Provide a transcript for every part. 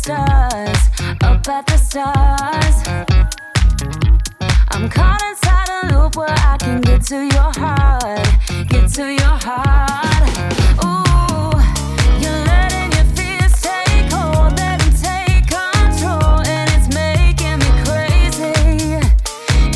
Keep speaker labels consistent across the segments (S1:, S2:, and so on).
S1: stars, up at the stars. I'm caught inside a loop where I can get to your heart, get to your heart. Ooh, you're letting your fears take hold, let them take control, and it's making me crazy.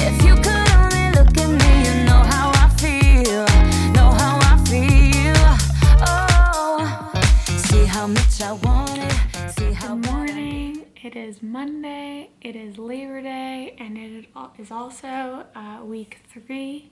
S1: If you could only look at me, you know how I feel, know how I feel. Oh, see how much I want it, see how
S2: Good morning. It is Monday, it is Labor Day, and it is also week 3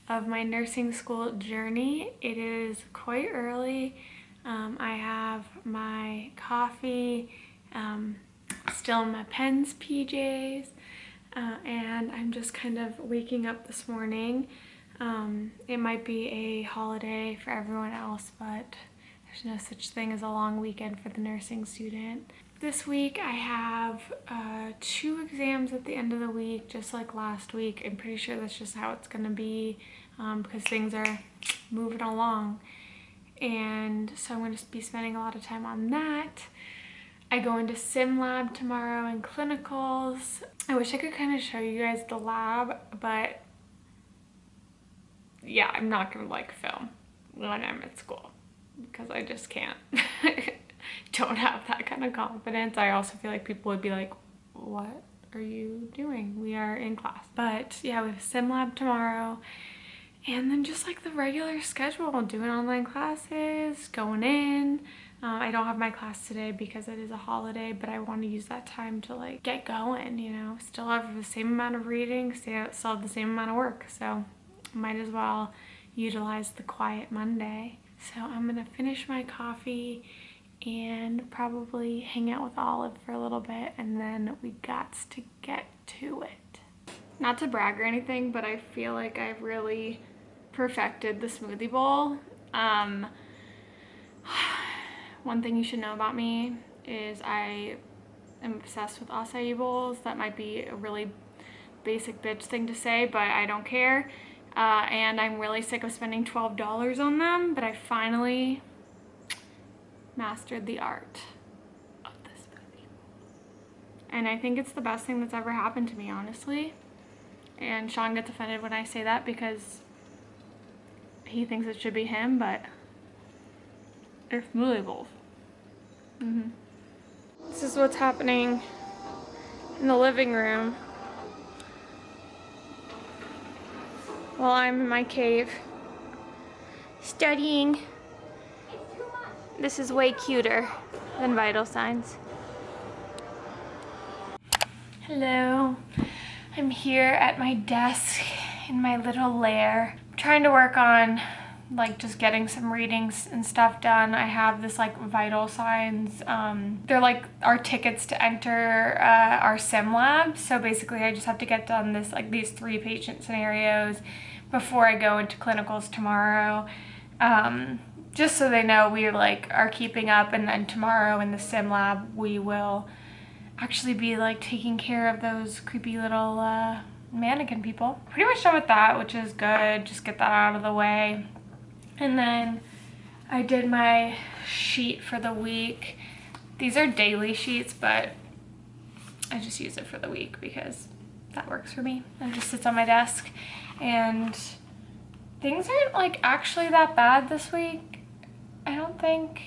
S2: of my nursing school journey. It is quite early. I have my coffee, still in my Pens PJs, and I'm just kind of waking up this morning. It might be a holiday for everyone else, but there's no such thing as a long weekend for the nursing student. This week I have 2 exams at the end of the week, just like last week. I'm pretty sure that's just how it's gonna be because things are moving along. And so I'm gonna be spending a lot of time on that. I go into sim lab tomorrow and clinicals. I wish I could kind of show you guys the lab, but yeah, I'm not gonna like film when I'm at school because I just can't. Don't have that kind of confidence. I also feel like people would be like, what are you doing? We are in class. But yeah, we have sim lab tomorrow, and then just like the regular schedule, doing online classes, going in. I don't have my class today because it is a holiday, but I want to use that time to like get going, you know, still have the same amount of reading, still have the same amount of work, so might as well utilize the quiet Monday. So I'm gonna finish my coffee and probably hang out with Olive for a little bit, and then we got to get to it. Not to brag or anything, but I feel like I've really perfected the smoothie bowl. One thing you should know about me is I am obsessed with acai bowls. That might be a really basic bitch thing to say, but I don't care. And I'm really sick of spending $12 on them, but I finally mastered the art of the smoothie bowl. And I think it's the best thing that's ever happened to me, honestly. And Sean gets offended when I say that because he thinks it should be him, but they're smoothie bowls. This is what's happening in the living room while I'm in my cave studying. This is way cuter than vital signs. Hello, I'm here at my desk in my little lair. I'm trying to work on like just getting some readings and stuff done. I have this like vital signs. They're like our tickets to enter our sim lab. So basically I just have to get done this like these 3 patient scenarios before I go into clinicals tomorrow. Just so they know we like are keeping up, and then tomorrow in the sim lab we will actually be like taking care of those creepy little mannequin people. Pretty much done with that, which is good. Just get that out of the way. And then I did my sheet for the week. These are daily sheets, but I just use it for the week because that works for me. It just sits on my desk, and things aren't like actually that bad this week. I don't think.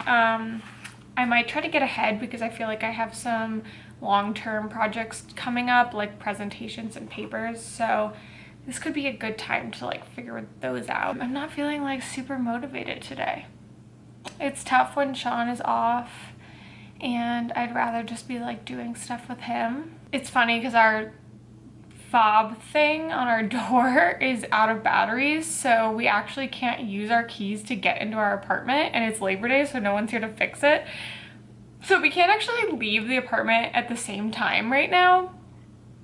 S2: I might try to get ahead because I feel like I have some long-term projects coming up, like presentations and papers, so this could be a good time to like figure those out. I'm not feeling like super motivated today. It's tough when Sean is off, and I'd rather just be like doing stuff with him. It's funny because our fob thing on our door is out of batteries, so we actually can't use our keys to get into our apartment, and it's Labor Day, so no one's here to fix it. So we can't actually leave the apartment at the same time right now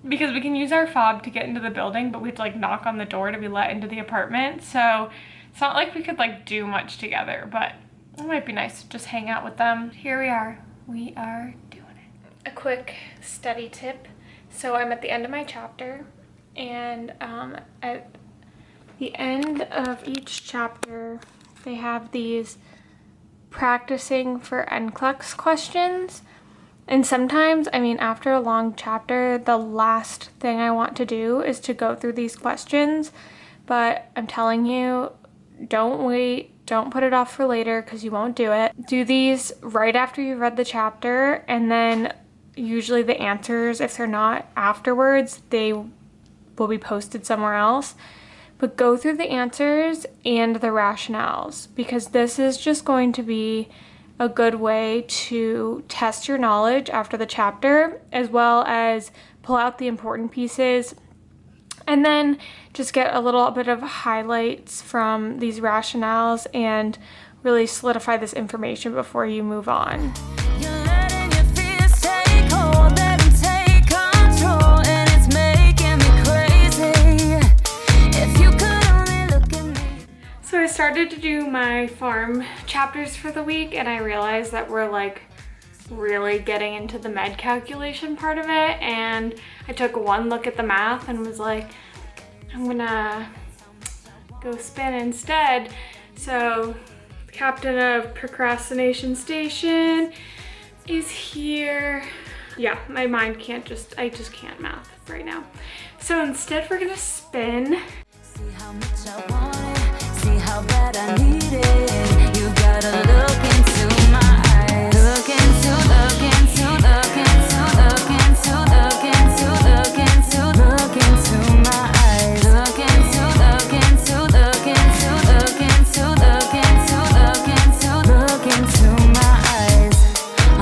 S2: because we can use our fob to get into the building, but we have to like knock on the door to be let into the apartment. So it's not like we could like do much together, but it might be nice to just hang out with them. Here we are doing it. A quick study tip. So I'm at the end of my chapter, and at the end of each chapter they have these practicing for NCLEX questions, And sometimes, I mean, after a long chapter, the last thing I want to do is to go through these questions. But I'm telling you, don't wait. Don't put it off for later because you won't do it. Do these right after you've read the chapter, and then usually the answers, if they're not afterwards, they will be posted somewhere else. But go through the answers and the rationales, because this is just going to be a good way to test your knowledge after the chapter, as well as pull out the important pieces and then just get a little bit of highlights from these rationales and really solidify this information before you move on. So I started to do my farm chapters for the week, and I realized that we're like really getting into the med calculation part of it, and I took one look at the math and was like, I'm gonna go spin instead. So captain of procrastination station is here. Yeah, my mind I just can't math right now. So instead we're gonna spin.
S1: See how much I want it, see how bad I need it. You gotta look into my eyes. Look into my eyes.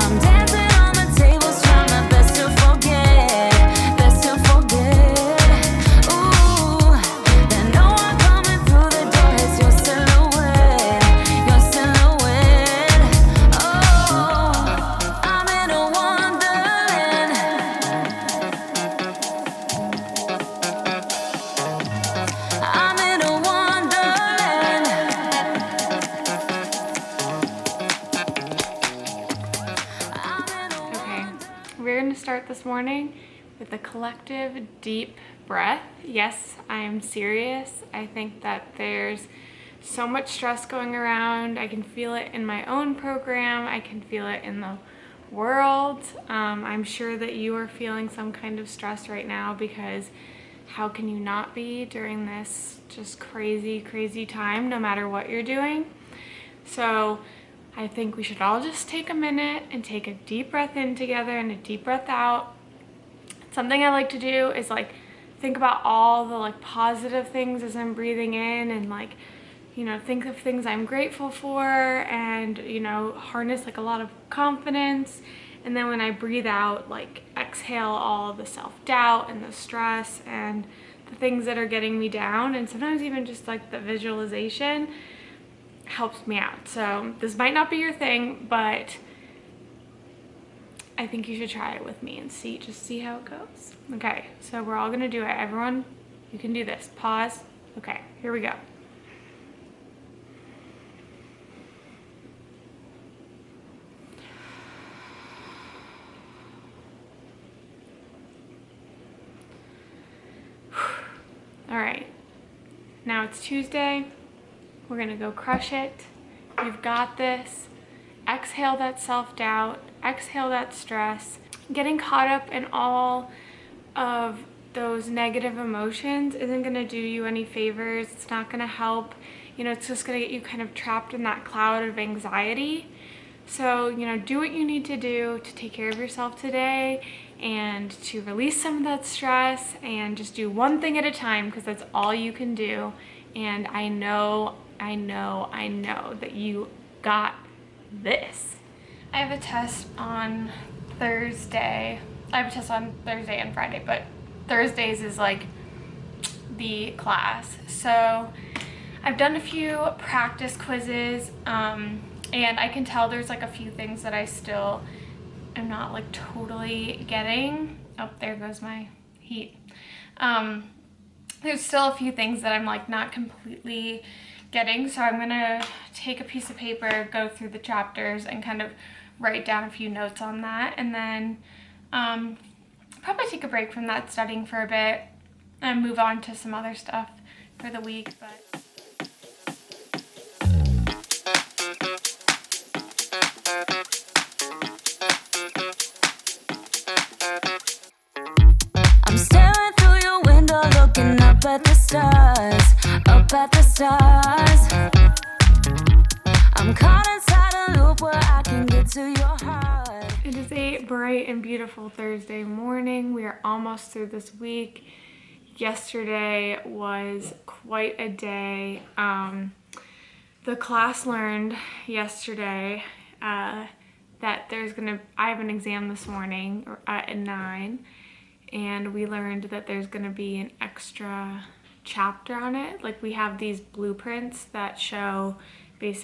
S1: I'm dancing on the tables, trying my best to forget. Ooh, then no one coming through the door is your silhouette. Oh, I'm in a wonderland. I'm in a wonderland.
S2: Okay, we're gonna start this morning with a collective deep breath. Yes, I'm serious. I think that there's so much stress going around. I can feel it in my own program. I can feel it in the world. I'm sure that you are feeling some kind of stress right now, because how can you not be during this just crazy, crazy time, no matter what you're doing? So I think we should all just take a minute and take a deep breath in together and a deep breath out. Something I like to do is like think about all the like positive things as I'm breathing in, and like, you know, think of things I'm grateful for, and, you know, harness like a lot of confidence. And then when I breathe out, like exhale all the self-doubt and the stress and the things that are getting me down. And sometimes even just like the visualization helps me out. So this might not be your thing, but I think you should try it with me and just see how it goes. Okay, so we're all gonna do it. Everyone, you can do this. Pause. Okay, here we go. All right, now it's Tuesday. We're gonna go crush it. You've got this. Exhale that self-doubt, exhale that stress. Getting caught up in all of those negative emotions isn't gonna do you any favors. It's not gonna help. You know, it's just gonna get you kind of trapped in that cloud of anxiety. So, you know, do what you need to do to take care of yourself today and to release some of that stress, and just do one thing at a time, because that's all you can do. And I know that you got this. I have a test on Thursday. I have a test on Thursday and Friday, but Thursdays is like the class. So I've done a few practice quizzes, and I can tell there's like a few things that I still am not like totally getting. Oh, there goes my heat. There's still a few things that I'm like not completely getting, so I'm gonna take a piece of paper, go through the chapters, and kind of write down a few notes on that, and then probably take a break from that studying for a bit and move on to some other stuff for the week. But
S1: up at the stars. I'm caught inside a loop where I can get to your heart.
S2: It is a bright and beautiful Thursday morning. We are almost through this week. Yesterday was quite a day. The class learned yesterday that I have an exam this morning at 9, and we learned that there's gonna be an extra chapter on it. Like, we have these blueprints that show they're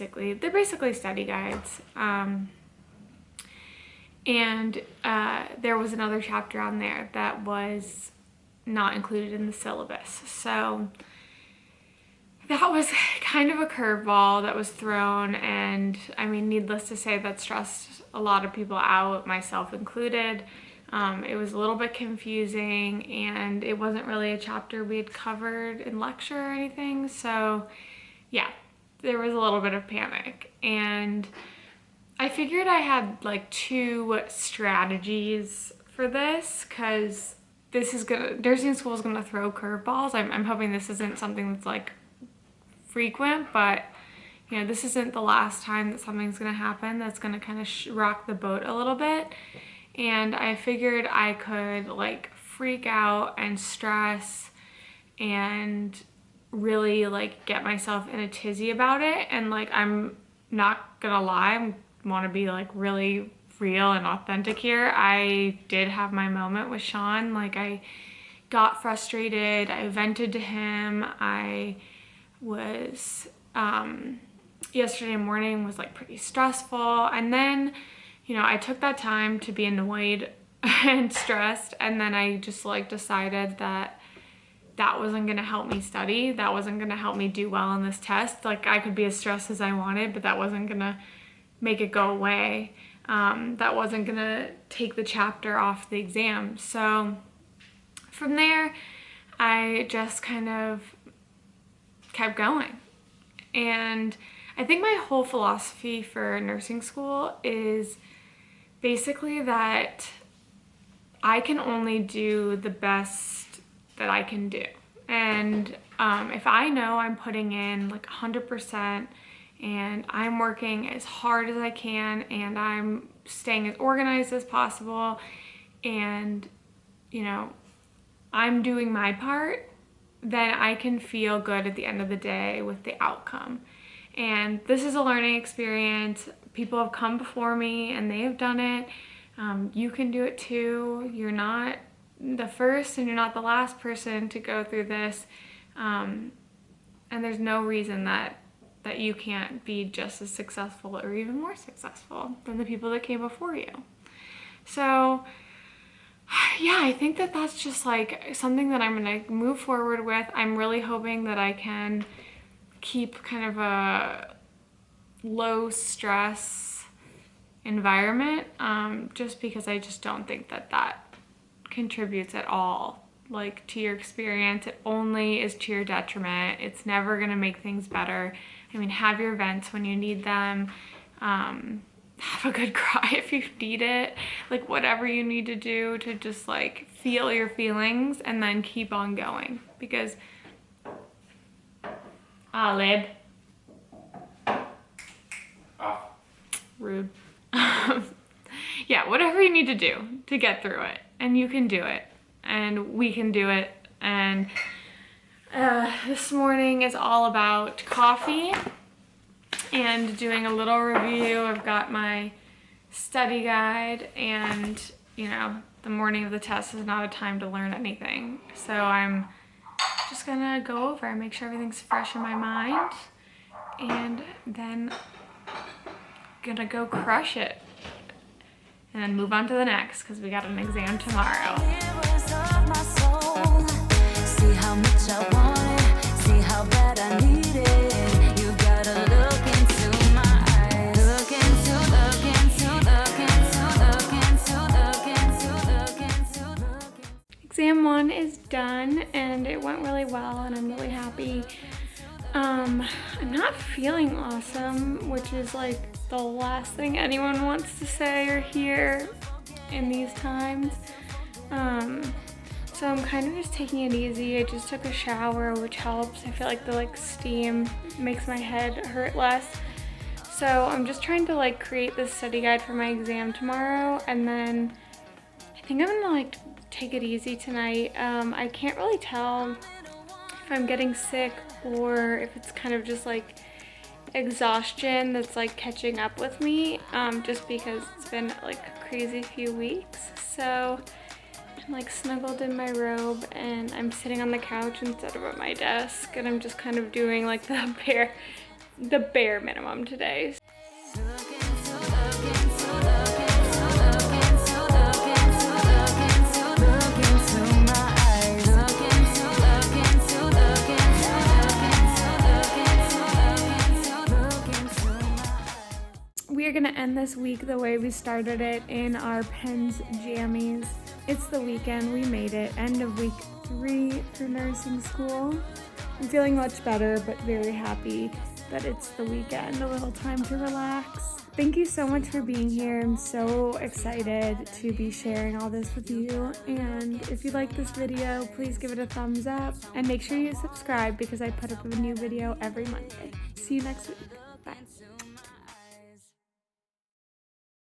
S2: basically study guides. And there was another chapter on there that was not included in the syllabus. So that was kind of a curveball that was thrown, and I mean, needless to say, that stressed a lot of people out, myself included. It was a little bit confusing, and it wasn't really a chapter we had covered in lecture or anything. So yeah, there was a little bit of panic, and I figured I had like 2 strategies for this, because nursing school is gonna throw curveballs. I'm hoping this isn't something that's like frequent, but you know, this isn't the last time that something's gonna happen that's gonna kind of rock the boat a little bit. And I figured I could like freak out and stress and really like get myself in a tizzy about it. And like, I'm not gonna lie, I want to be like really real and authentic here. I did have my moment with Sean. Like, I got frustrated, I vented to him. I was yesterday morning was like pretty stressful, and then, you know, I took that time to be annoyed and stressed, and then I just like decided that wasn't gonna help me study, that wasn't gonna help me do well on this test. Like, I could be as stressed as I wanted, but that wasn't gonna make it go away. That wasn't gonna take the chapter off the exam. So from there, I just kind of kept going. And I think my whole philosophy for nursing school is basically that I can only do the best that I can do. And if I know I'm putting in like 100% and I'm working as hard as I can and I'm staying as organized as possible, and you know, I'm doing my part, then I can feel good at the end of the day with the outcome. And this is a learning experience. People have come before me and they have done it. You can do it too. You're not the first and you're not the last person to go through this. And there's no reason that you can't be just as successful or even more successful than the people that came before you. So yeah, I think that that's just like something that I'm gonna move forward with. I'm really hoping that I can keep kind of a low stress environment, just because I just don't think that contributes at all like to your experience. It only is to your detriment. It's never gonna make things better. I mean, have your vents when you need them. Have a good cry if you need it. Like, whatever you need to do to just like feel your feelings and then keep on going. Because, Lib. Rude. Yeah, whatever you need to do to get through it. And you can do it. And we can do it. And this morning is all about coffee and doing a little review. I've got my study guide, and you know, the morning of the test is not a time to learn anything. So I'm just gonna go over and make sure everything's fresh in my mind, and then gonna go crush it and then move on to the next, because we got an exam tomorrow.
S1: See how much I want it, see how bad I need it. You gotta look into my eyes. Look into.
S2: Exam 1 is done, and it went really well, and I'm really happy. I'm not feeling awesome, which is like the last thing anyone wants to say or hear in these times. So I'm kind of just taking it easy. I just took a shower, which helps. I feel like the steam makes my head hurt less. So I'm just trying to create this study guide for my exam tomorrow, and then I think I'm gonna take it easy tonight. I can't really tell if I'm getting sick or if it's kind of just exhaustion that's catching up with me, just because it's been a crazy few weeks. So I'm snuggled in my robe and I'm sitting on the couch instead of at my desk, and I'm just kind of doing the bare minimum today. We are gonna end this week the way we started it, in our pens jammies. It's the weekend, we made it. End of week 3 for nursing school. I'm feeling much better, but very happy that it's the weekend, a little time to relax. Thank you so much for being here. I'm so excited to be sharing all this with you. And if you like this video, please give it a thumbs up and make sure you subscribe because I put up a new video every Monday. See you next week.